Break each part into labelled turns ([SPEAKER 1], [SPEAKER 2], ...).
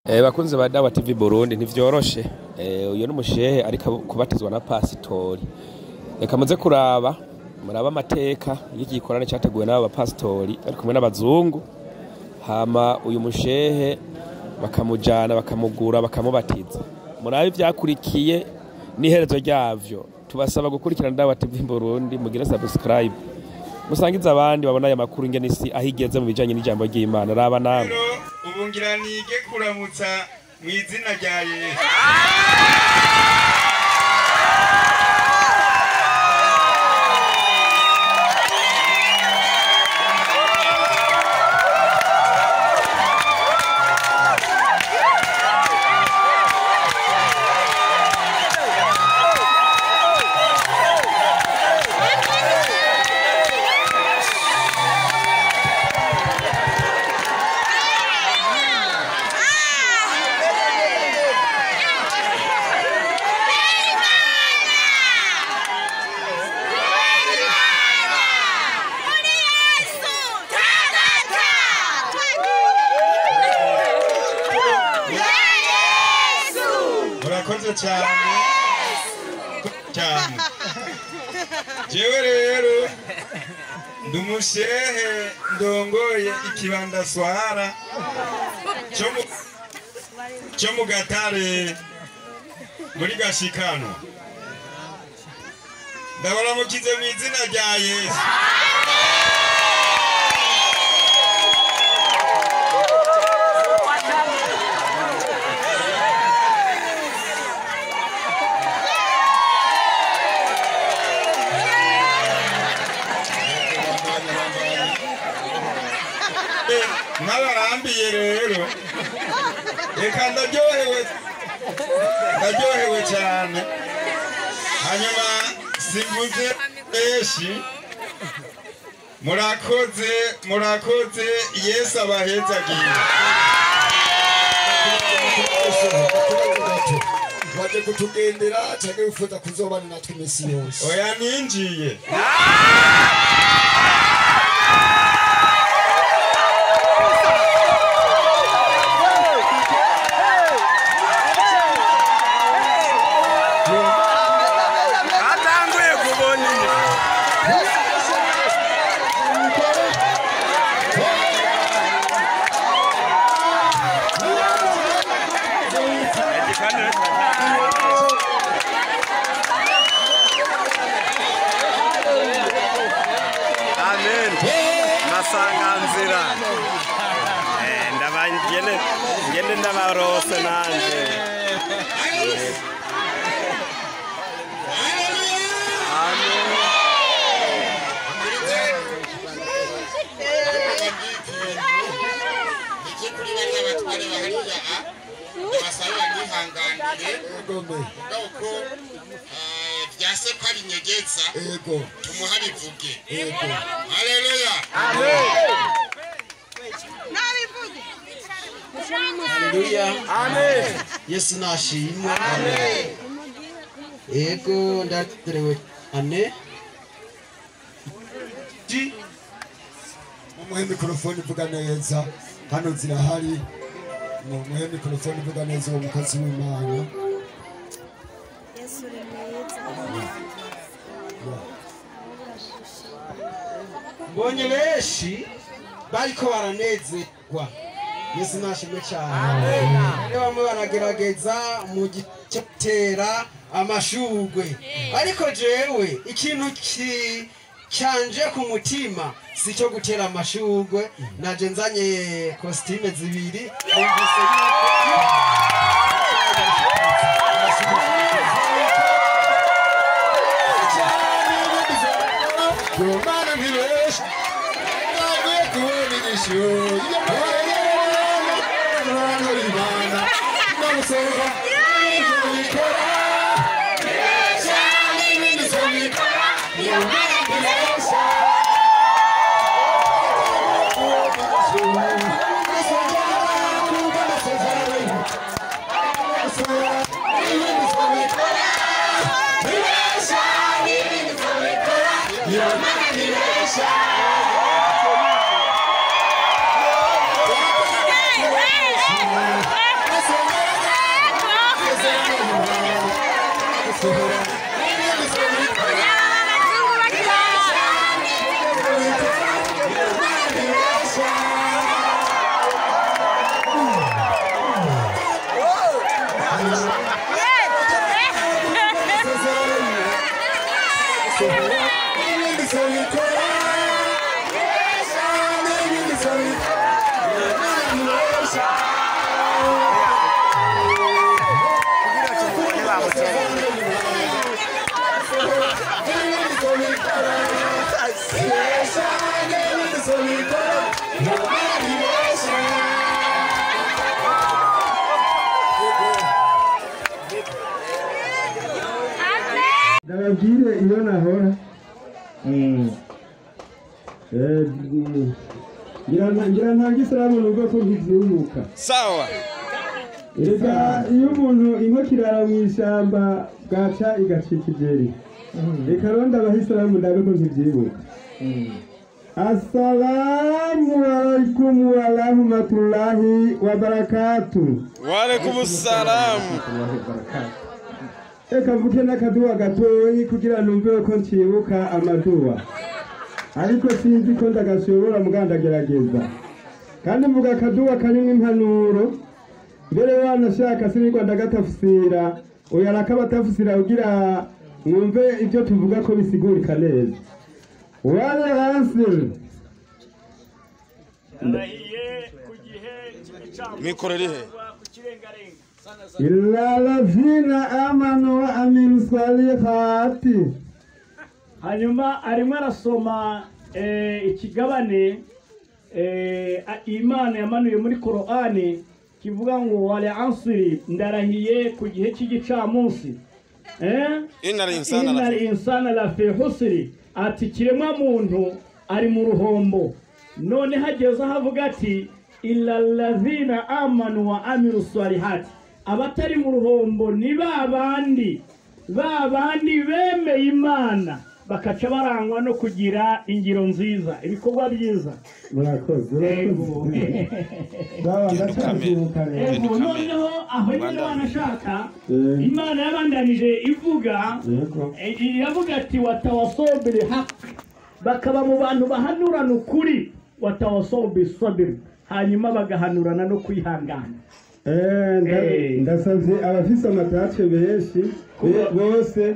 [SPEAKER 1] Bakunze ba Dawa TV Burundi ntivyoroshe. Uyo n'umushehe ariko kubatizwa na pasitori. Reka muze kuraba muraba amateka y'igikorane cyateguwe n'aba pastori ari kumwe n'abazungu. Hama uyu mushehe bakamujana bakamugura bakamubatiza. Murabe ivyakurikiye n'iherezo ryavyo. Tubasaba gukurikirana Dawa TV Burundi mugire subscribe. Musangiza abandi babona aya makuru ingene isi ahigeze mu bijanye n'ijambo ry'Imana raba namwe.
[SPEAKER 2] Ubungira nige kuramutsa mu izina rya Yesu. Murakoze cyane cyane. Jewe rero ndumushehe ndongoye ikibanda swara cyo mu Gatare muri Gashikano. Ndabaramukize mu izina rya Yesu. Nabarambiye rero reka ndaryohewe cyane. Hanyuma simvuze benshi. Murakoze Yesu abahezagiye.
[SPEAKER 3] Waje kutugendera cyangwa wifuza kuzobana natwe imisi yose?
[SPEAKER 2] Oya ninjiye.
[SPEAKER 4] Amen. Masanganzira. Ngende ndabarose nanje. Amen.
[SPEAKER 5] Vyase kwa binyegeza
[SPEAKER 3] Ego
[SPEAKER 5] tumuhabivuge.
[SPEAKER 3] Ego
[SPEAKER 5] Haleluya.
[SPEAKER 4] Amen.
[SPEAKER 3] Haleluya.
[SPEAKER 4] Amen.
[SPEAKER 3] Yesu nashimwe. Amen. Ego ndaterewe ane Ji Mumuhe mikrofoni vuga neza. Hano zirahari. Mumuhe mikrofoni vuga neza uwo mukozi w'Imana. Mbonye benshi bariko baranezerwa. Yesu nashimwe cyane. Bamwe baragerageza mu gitera amashugwe. Ariko jewe ikintu cyanje ku mutima si cyo gutera amashugwe. Naje nzanye costume zibiri. Kumana milesh, nawe kuonisho, Rana, namusora, nikora,
[SPEAKER 6] Ndababwire iyo nahora ngira ntange isiramu nubwo ko ntivyumuka
[SPEAKER 4] sawa
[SPEAKER 6] reka iyo umuntu inkoki irara mu ishyamba bwaca igacika ijeri reka ronda abahisiramu ndabe ko ntivyibuka assalamu alaikum wa rahmatullahi wa barakatuh.
[SPEAKER 4] Wa alaikum assalam.
[SPEAKER 6] Eka mvuke n'akaduwa gatoyi kugira numve ko ncibuka amaduwa ariko sinzi ko ndagashobora mugandagerageza kandi mvuga akaduwa karimwo impanuro mbere wanashaka sinigwa ndagatafsira oya arakabatafsira kugira mwumve ibyo tuvuga ko bisigurika neza. Wale hansi
[SPEAKER 4] mikoro rihe
[SPEAKER 6] illa lazina amanu wa amilu salihati.
[SPEAKER 7] Hanyuma arimo arasoma ikigabane Imana yamanuye muri Qur'ani kivuga ngo wale ansiri ndarahiye ku gihe cy'igicamunsi innal insana la fi husri ati kiremwa muntu ari mu ruhombo. None hageze havuga ati illa lazina amanu wa amilu salihati, abatari mu ruhombo ni babandi bemeye Imana bakaca barangwa no kugira ingiro nziza ibikorwa byiza.
[SPEAKER 6] Murakoze
[SPEAKER 7] noneho aho nyine wanashaka Imana yabandanije ivuga yavuga ati watawasobiri haq, bakaba mu bantu bahanurana ukuri watawasobiri sabir, hanyuma bagahanurana no kwihangana.
[SPEAKER 6] Ndasavye abafise amatace benshi bose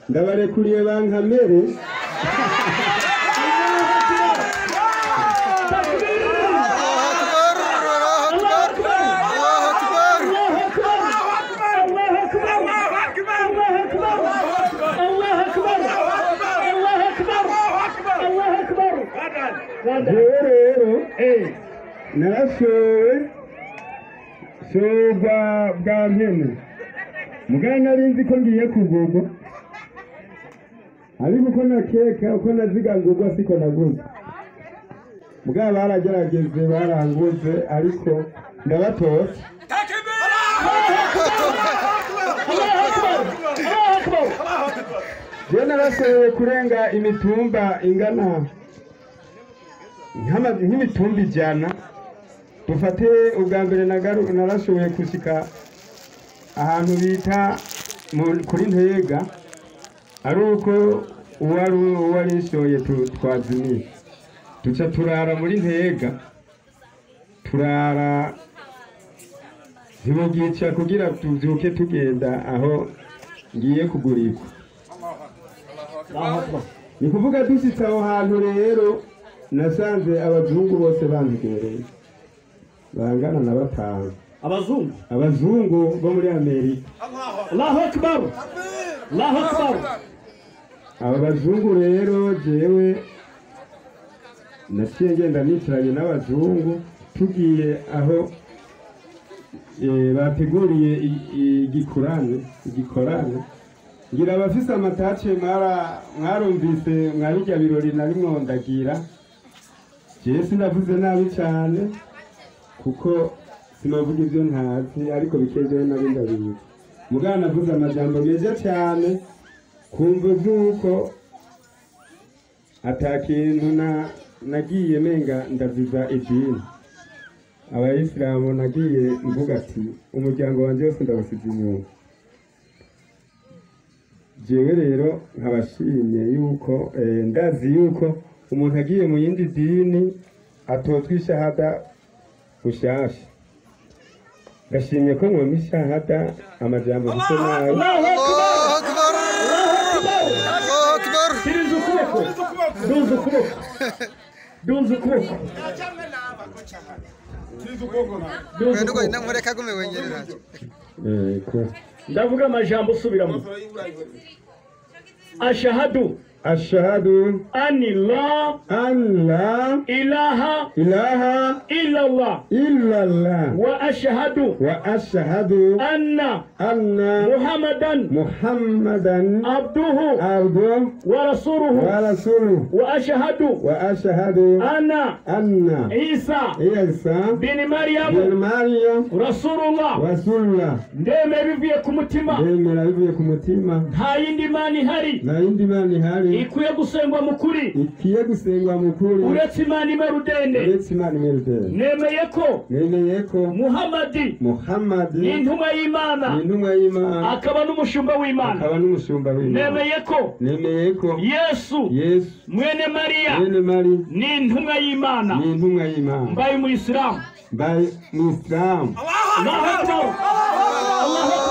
[SPEAKER 6] ndabarekuriye bankamere rero narashowe shobwa bwa mpene muganga nari nzi ko ngiye kugurwa ariko uko nakeka uko nazigangurwa siko naguze muganga baragerageze baranguze ariko ndabatose je narashoboye kurenga imitumba ingana nk'imitumba ijana. Dufate ubwa mbere narashoboye gushika ahantu bita kuri Ntega, ari uko uwarishoye twazimiye duca turara muri Ntega, turara zimugica kugira tuvyuke tugenda aho ngiye kugurirwa. Ni kuvuga dushitse aho hantu rero nasanze abazungu bose bantegereye bangana na 5. Abazungu bo muri Amerika.
[SPEAKER 7] Allahu akbar, Allahu akbar.
[SPEAKER 6] Aba bazungu rero jewe naciye ngenda nicaranye n'abazungu tugiye aho bateguriye igikorane ngira abafise amatace mwarumvise mwabijya birori nari mwondagira. Je sinavuze nabi cyane kuko sinavuga ibyo ntazi ariko bikejewe n'abindabizi. Mugana navuze amajambo meza cyane kumva zuko atakintu nagiye menga ndaziza idini. Abayisilamu nagiye mvuga ati umuryango wanje wose ndabasize inyuma. Jewe rero nkabashimye yuko ndazi yuko umuntu agiye mu yindi dini atozwa ishahada ushasha. Ndashimye ko mu mishahada amajambo gusa nawe.
[SPEAKER 7] Allahu akbar, Allahu akbar. Siriza ukuboko, duza ukuboko, duza ukuboko. Ndavuga amajambo usubiramo. Ashahadu
[SPEAKER 6] ashhadu
[SPEAKER 7] أن لا
[SPEAKER 6] an la
[SPEAKER 7] إله
[SPEAKER 6] ilaha
[SPEAKER 7] إلا الله
[SPEAKER 6] illa Allah
[SPEAKER 7] وأشهد
[SPEAKER 6] wa ashhadu
[SPEAKER 7] أن
[SPEAKER 6] anna
[SPEAKER 7] محمدا
[SPEAKER 6] Muhammadan
[SPEAKER 7] عبده
[SPEAKER 6] abduhu
[SPEAKER 7] ورسوله
[SPEAKER 6] wa rasuluhu
[SPEAKER 7] وأشهد
[SPEAKER 6] wa ashhadu
[SPEAKER 7] أن
[SPEAKER 6] anna
[SPEAKER 7] عيسى
[SPEAKER 6] Isa
[SPEAKER 7] بن
[SPEAKER 6] bin
[SPEAKER 7] مريم
[SPEAKER 6] Maryam
[SPEAKER 7] رسول الله
[SPEAKER 6] rasulullah
[SPEAKER 7] ndemera bivuye ku mutima
[SPEAKER 6] ndemera bivuye ku mutima
[SPEAKER 7] nta yindi mana ihari
[SPEAKER 6] nta yindi mana ihari
[SPEAKER 7] ikwiye gusengwa mu kuri
[SPEAKER 6] ikwiye gusengwa mu kuri
[SPEAKER 7] uretse imana imerudende
[SPEAKER 6] uretse imana imerudende nemeye ko
[SPEAKER 7] muhamadi
[SPEAKER 6] Muhammad
[SPEAKER 7] ni intumwa y'imana
[SPEAKER 6] ni intumwa y'Imana
[SPEAKER 7] akaba n'umushumba w'imana
[SPEAKER 6] akaba n'umushumba w'Imana nemeye ko
[SPEAKER 7] yesu mwene mariya ni intumwa y'imana
[SPEAKER 6] ni intumwa y'Imana
[SPEAKER 7] mbaye umuyisilamu
[SPEAKER 6] mbaye Muslim
[SPEAKER 7] Allahu Akbar